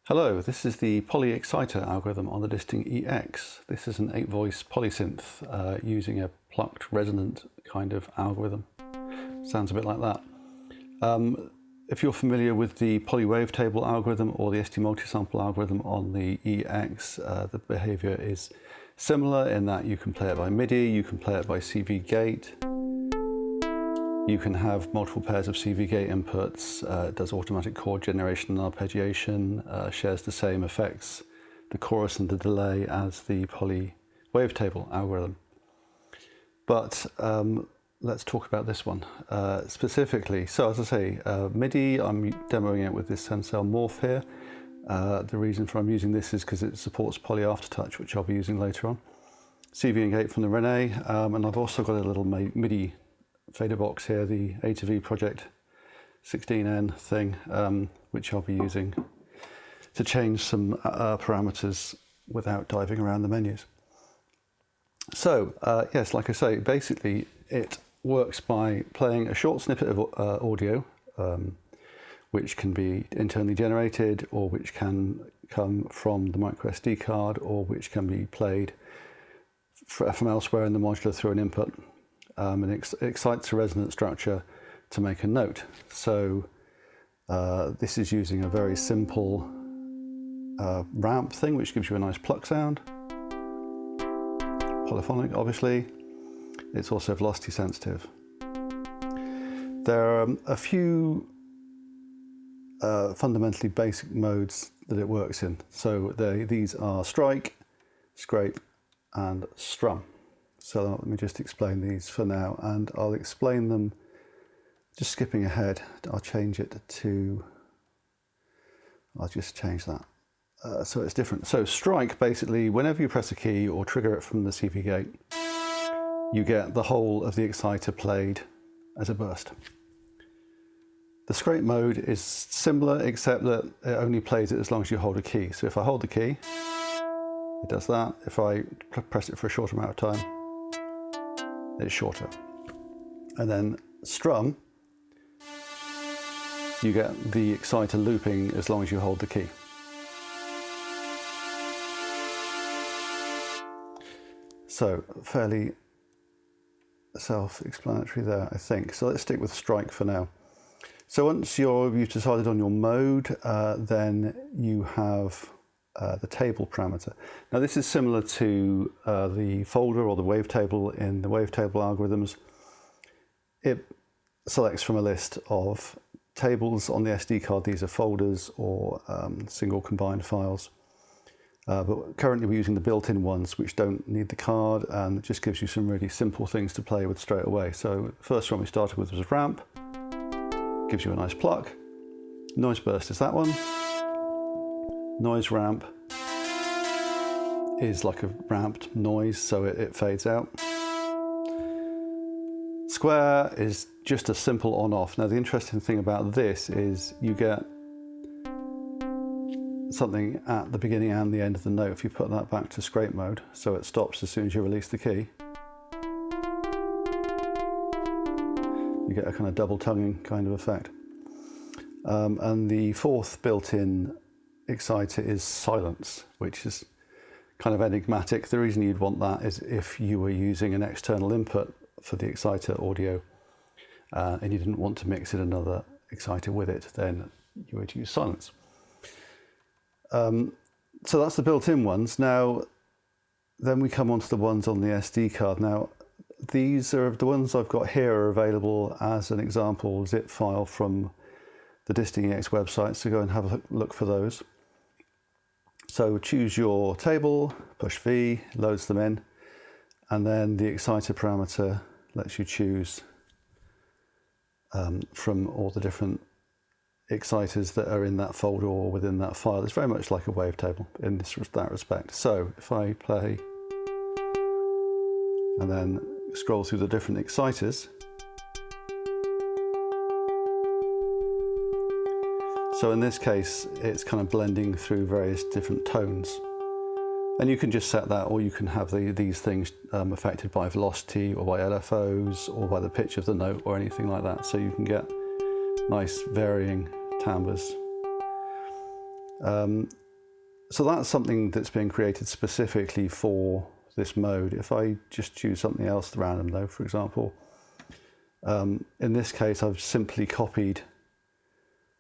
Hello, this is the poly exciter algorithm on the disting EX. This is an 8-voice polysynth using a plucked resonant kind of algorithm. Sounds a bit like that. If you're familiar with the poly wavetable algorithm or the ST multisample algorithm on the EX, the behavior is similar in that you can play it by MIDI, you can play it by CV gate. You can have multiple pairs of CV gate inputs, it does automatic chord generation and arpeggiation, shares the same effects, the chorus and the delay as the poly wavetable algorithm. But let's talk about this one specifically. So as I say, MIDI, I'm demoing it with this Sensel Morph here. The reason for I'm using this is because it supports poly aftertouch, which I'll be using later on. CV and gate from the Rene, and I've also got a little MIDI fader box here, the A to V Project 16N thing, which I'll be using to change some parameters without diving around the menus. So yes, like I say, basically it works by playing a short snippet of audio, which can be internally generated or which can come from the micro SD card or which can be played from elsewhere in the modular through an input. And it excites a resonant structure to make a note. So this is using a very simple ramp thing, which gives you a nice pluck sound. Polyphonic, obviously. It's also velocity sensitive. There are a few fundamentally basic modes that it works in. So these are strike, scrape, and strum. So let me just explain these for now, and I'll explain them just skipping ahead. I'll change it to, I'll just change that. So it's different. So strike, basically, whenever you press a key or trigger it from the CV gate, you get the whole of the exciter played as a burst. The scrape mode is similar, except that it only plays it as long as you hold a key. So if I hold the key, it does that. If I press it for a short amount of time, it's shorter. And then strum, you get the exciter looping as long as you hold the key. So fairly self-explanatory there, I think. So let's stick with strike for now. So once you've decided on your mode, then you have the table parameter. Now this is similar to the folder or the wavetable in the wavetable algorithms. It selects from a list of tables on the SD card. These are folders or single combined files. But currently we're using the built-in ones which don't need the card, and it just gives you some really simple things to play with straight away. So the first one we started with was ramp. Gives you a nice pluck. Noise burst is that one. Noise ramp is like a ramped noise, so it fades out. Square is just a simple on-off. Now the interesting thing about this is you get something at the beginning and the end of the note if you put that back to scrape mode, so it stops as soon as you release the key. You get a kind of double tonguing kind of effect. And the fourth built-in exciter is silence, which is kind of enigmatic. The reason you'd want that is if you were using an external input for the exciter audio and you didn't want to mix in another exciter with it, then you would use silence. So that's the built-in ones. Now, then we come on to the ones on the SD card. Now, these are the ones I've got here are available as an example zip file from the Disting EX website, so go and have a look for those. So choose your table, push V, loads them in, and then the exciter parameter lets you choose from all the different exciters that are in that folder or within that file. It's very much like a wavetable in that respect. So if I play and then scroll through the different exciters, so in this case, it's kind of blending through various different tones. And you can just set that, or you can have these things affected by velocity or by LFOs or by the pitch of the note or anything like that. So you can get nice varying timbres. So that's something that's been created specifically for this mode. If I just choose something else random though, for example, in this case I've simply copied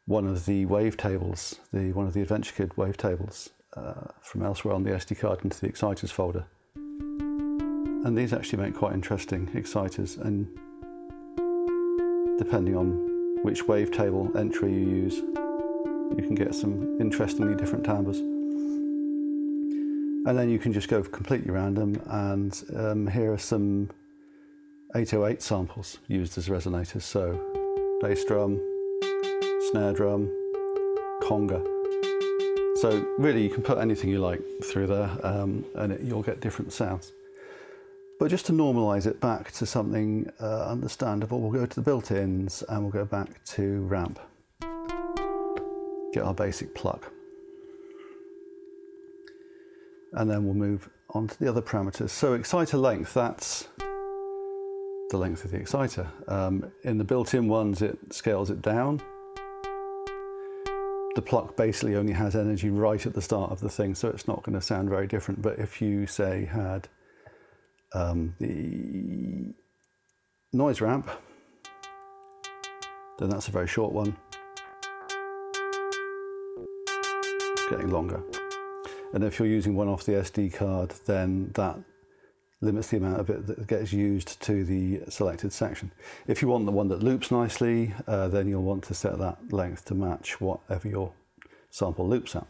one of the wavetables, one of the Adventure Kit wavetables from elsewhere on the SD card into the exciters folder. And these actually make quite interesting exciters, and depending on which wavetable entry you use, you can get some interestingly different timbres. And then you can just go completely random, and here are some 808 samples used as resonators. So bass drum, snare drum, conga. So really you can put anything you like through there, and you'll get different sounds. But just to normalise it back to something understandable, we'll go to the built-ins and we'll go back to ramp. Get our basic pluck. And then we'll move on to the other parameters. So exciter length, that's the length of the exciter. In the built-in ones, it scales it down. The pluck basically only has energy right at the start of the thing, so it's not going to sound very different. But if you, say, had the noise ramp, then that's a very short one. It's getting longer. And if you're using one off the SD card, then that limits the amount of it that gets used to the selected section. If you want the one that loops nicely, then you'll want to set that length to match whatever your sample loops at.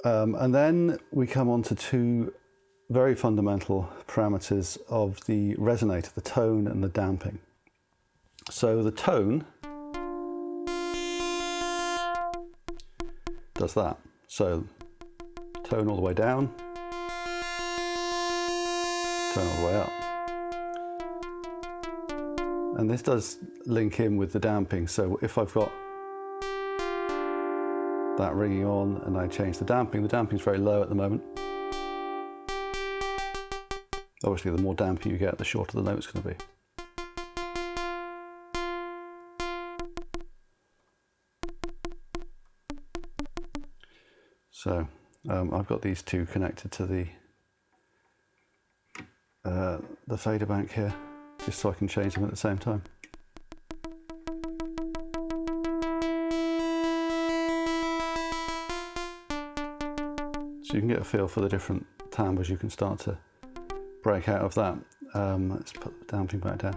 And then we come on to two very fundamental parameters of the resonator, the tone and the damping. So the tone does that. So tone all the way down, tone all the way up. And this does link in with the damping. So if I've got that ringing on and I change the damping is very low at the moment. Obviously the more damping you get, the shorter the note's going to be. So I've got these two connected to the fader bank here, just so I can change them at the same time. So you can get a feel for the different timbres you can start to break out of that. Let's put the damping back down.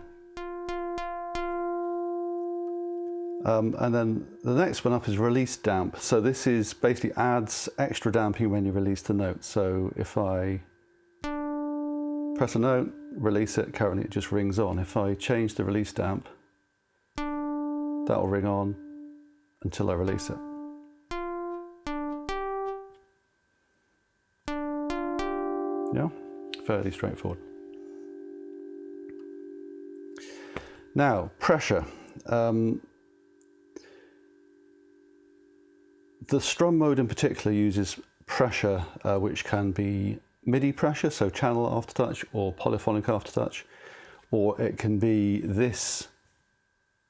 And then the next one up is release damp. So this is basically adds extra damping when you release the note. So if I press a note, release it, currently it just rings on. If I change the release damp, that will ring on until I release it. Yeah, fairly straightforward. Now, pressure. The strum mode in particular uses pressure, which can be MIDI pressure, so channel aftertouch or polyphonic aftertouch, or it can be this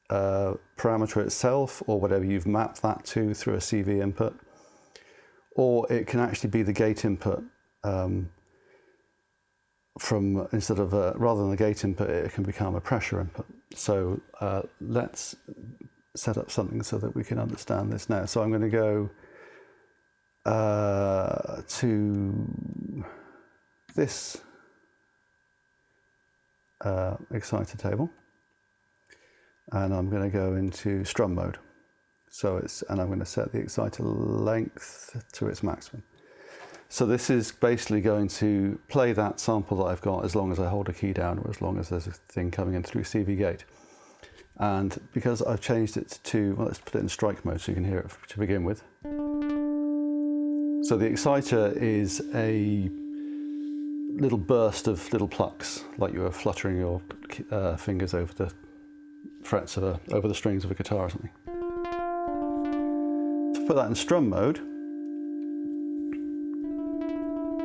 parameter itself or whatever you've mapped that to through a CV input, or it can actually be the gate input. Instead of rather than the gate input, it can become a pressure input. So let's set up something so that we can understand this now. So I'm going to go to this exciter table, and I'm going to go into strum mode. And I'm going to set the exciter length to its maximum. So this is basically going to play that sample that I've got as long as I hold a key down, or as long as there's a thing coming in through CV gate. And because I've changed it to, well, let's put it in strike mode so you can hear it to begin with. So the exciter is a little burst of little plucks, like you were fluttering your fingers over the frets of over the strings of a guitar or something. To put that in strum mode,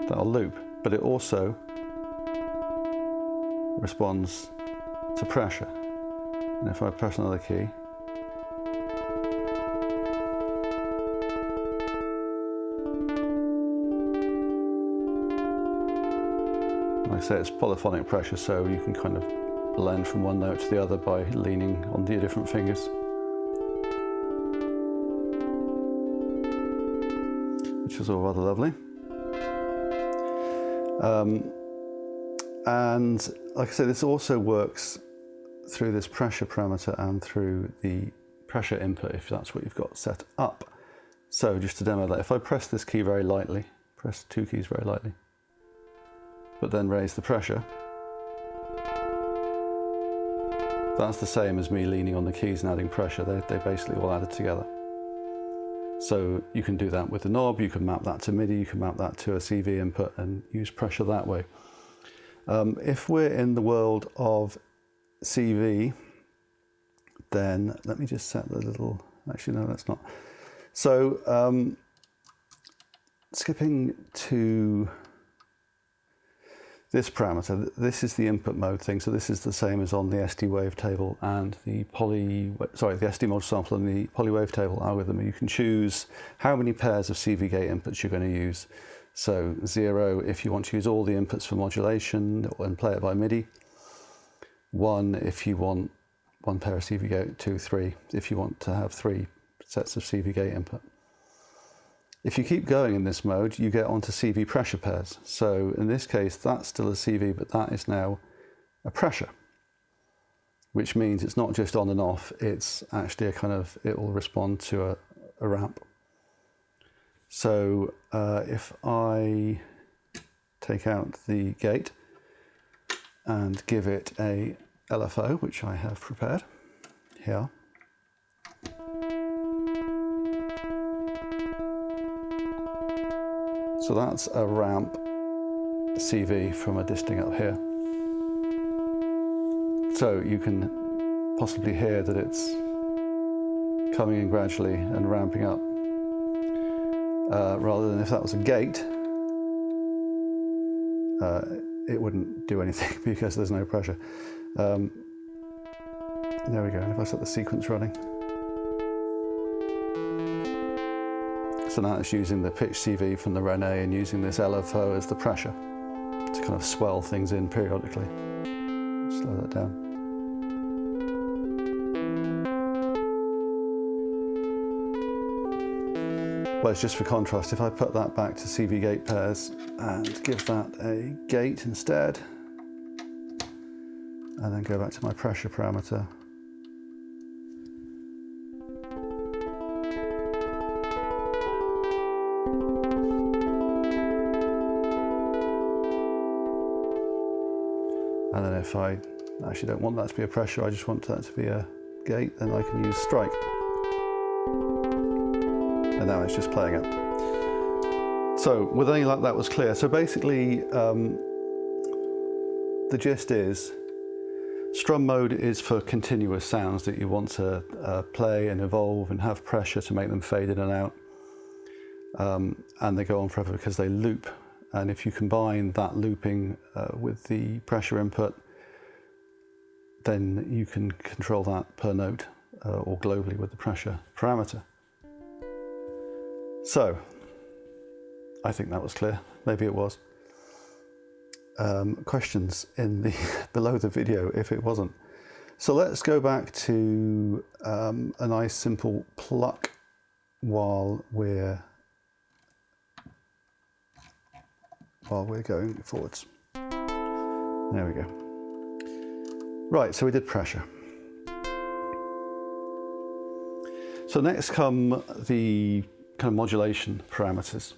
that'll loop, but it also responds to pressure. And if I press another key, I say, it's polyphonic pressure, so you can kind of blend from one note to the other by leaning on your different fingers. Which is all rather lovely. And like I say, this also works through this pressure parameter and through the pressure input if that's what you've got set up. So just to demo that, if I press this key very lightly, press two keys very lightly, but then raise the pressure, that's the same as me leaning on the keys and adding pressure. They basically all added together. So you can do that with the knob, you can map that to MIDI, you can map that to a CV input and use pressure that way. If we're in the world of CV, then let me just set the little, actually no, that's not. So skipping to this parameter, this is the input mode thing. So this is the same as on the SD wavetable and the the SD mod sample and the poly wavetable algorithm. You can choose how many pairs of CV gate inputs you're going to use. So 0 if you want to use all the inputs for modulation and play it by MIDI. 1 if you want one pair of CV gate, 2, 3 if you want to have 3 sets of CV gate input. If you keep going in this mode, you get onto CV pressure pairs. So in this case, that's still a CV, but that is now a pressure, which means it's not just on and off, it's actually a kind of, it will respond to a ramp. So if I take out the gate and give it a LFO, which I have prepared here. So that's a ramp CV from a disting up here. So you can possibly hear that it's coming in gradually and ramping up. Rather than if that was a gate, it wouldn't do anything because there's no pressure. There we go, and if I set the sequence running. So now it's using the pitch CV from the René and using this LFO as the pressure to kind of swell things in periodically. Slow that down. Well, it's just for contrast. If I put that back to CV gate pairs and give that a gate instead, and then go back to my pressure parameter. And then if I actually don't want that to be a pressure, I just want that to be a gate, then I can use strike. And now it's just playing it. So with any luck that was clear. So basically the gist is strum mode is for continuous sounds that you want to play and evolve and have pressure to make them fade in and out. And they go on forever because they loop. And if you combine that looping with the pressure input, then you can control that per note or globally with the pressure parameter. So, I think that was clear. Maybe it was. Questions in the below the video if it wasn't. So let's go back to a nice simple pluck while we're going forwards. There we go. Right, so we did pressure. So next come the kind of modulation parameters.